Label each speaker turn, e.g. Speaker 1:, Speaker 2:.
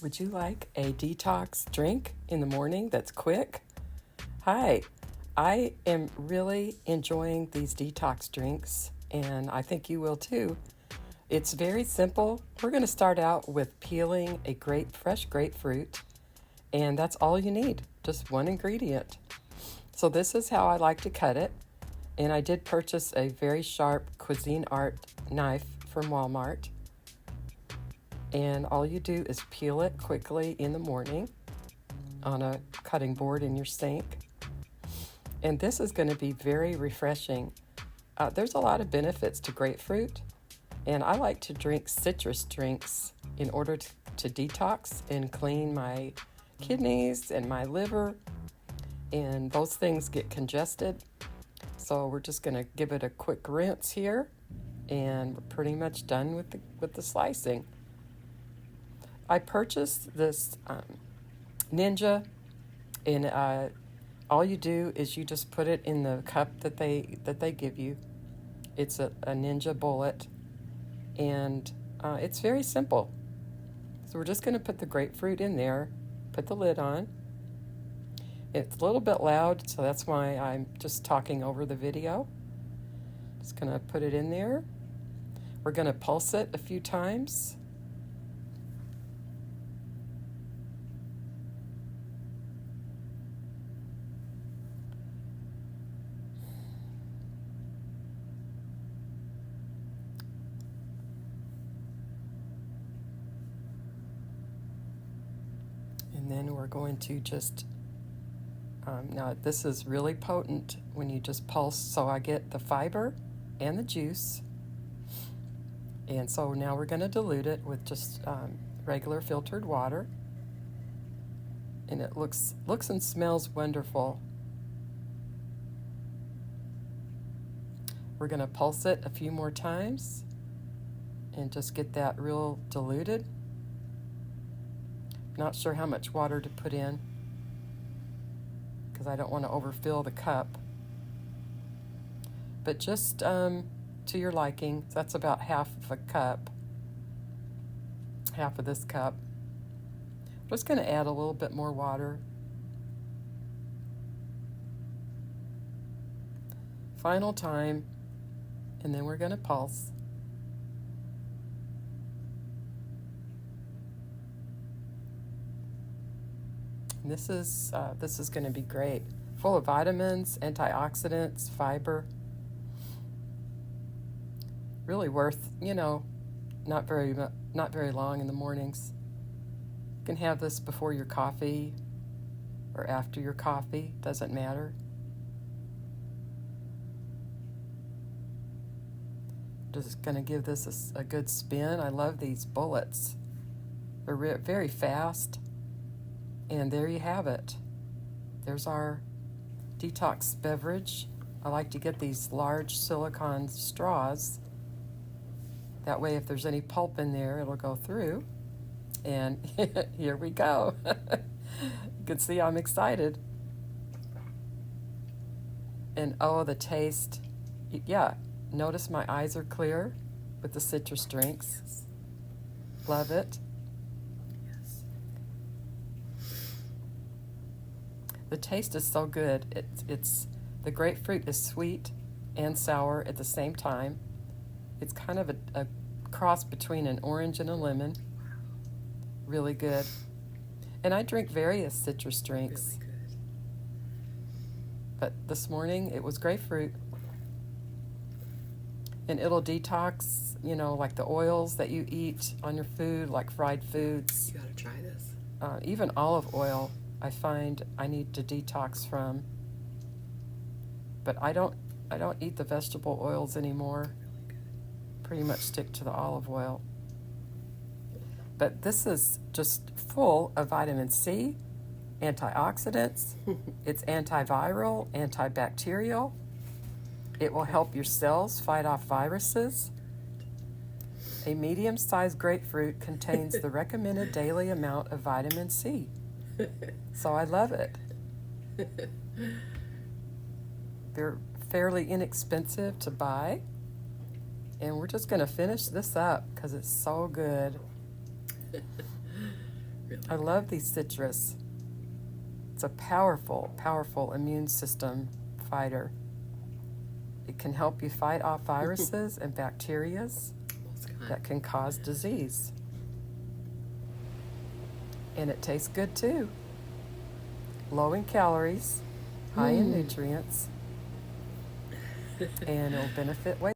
Speaker 1: Would you like a detox drink in the morning that's quick? Hi, I am really enjoying these detox drinks, and I think you will too. It's very simple. We're going to start out with peeling a fresh grapefruit, and that's all you need, just one ingredient. So this is how I like to cut it, and I did purchase a very sharp Cuisine Art knife from Walmart. And all you do is peel it quickly in the morning on a cutting board in your sink. And this is going to be very refreshing. There's a lot of benefits to grapefruit, and I like to drink citrus drinks in order to detox and clean my kidneys and my liver, and those things get congested. So we're just going to give it a quick rinse here, and we're pretty much done with the slicing. I purchased this Ninja, and all you do is you just put it in the cup that they give you. It's a Ninja bullet, and it's very simple. So we're just going to put the grapefruit in there, put the lid on. It's a little bit loud, so that's why I'm just talking over the video. Just going to put it in there. We're going to pulse it a few times. And then we're going to just, now this is really potent when you just pulse, so I get the fiber and the juice. And so now we're going to dilute it with just regular filtered water. And it looks and smells wonderful. We're going to pulse it a few more times and just get that real diluted. Not sure how much water to put in because I don't want to overfill the cup. But just to your liking, that's about half of a cup, half of this cup. I'm just going to add a little bit more water. Final time, and then we're going to pulse. This is going to be great. Full of vitamins, antioxidants, fiber. Really worth, not very long in the mornings. You can have this before your coffee or after your coffee, doesn't matter. Just going to give this a good spin. I love these bullets. They're very fast. And there you have it. There's our detox beverage. I like to get these large silicone straws. That way if there's any pulp in there, it'll go through. And here we go. You can see I'm excited. And oh, the taste. Yeah, notice my eyes are clear with the citrus drinks.
Speaker 2: Yes.
Speaker 1: Love it. The taste is so good. It's the grapefruit is sweet and sour at the same time. It's kind of a cross between an orange and a lemon. Really good. And I drink various citrus drinks.
Speaker 2: Really good.
Speaker 1: But this morning it was grapefruit. And it'll detox, like the oils that you eat on your food, like fried foods.
Speaker 2: You gotta try this.
Speaker 1: Even olive oil. I find I need to detox from, but I don't eat the vegetable oils anymore.
Speaker 2: Really good.
Speaker 1: Pretty much stick to the olive oil. But this is just full of vitamin C, antioxidants. It's antiviral, antibacterial. It will help your cells fight off viruses. A medium-sized grapefruit contains the recommended daily amount of vitamin C. So I love it. They're fairly inexpensive to buy. And we're just going to finish this up because it's so good.
Speaker 2: really
Speaker 1: I
Speaker 2: good.
Speaker 1: love these citrus. It's a powerful, powerful immune system fighter. It can help you fight off viruses and bacterias
Speaker 2: Almost got
Speaker 1: that can cause disease. And it tastes good too. Low in calories, high in nutrients, and it'll benefit weight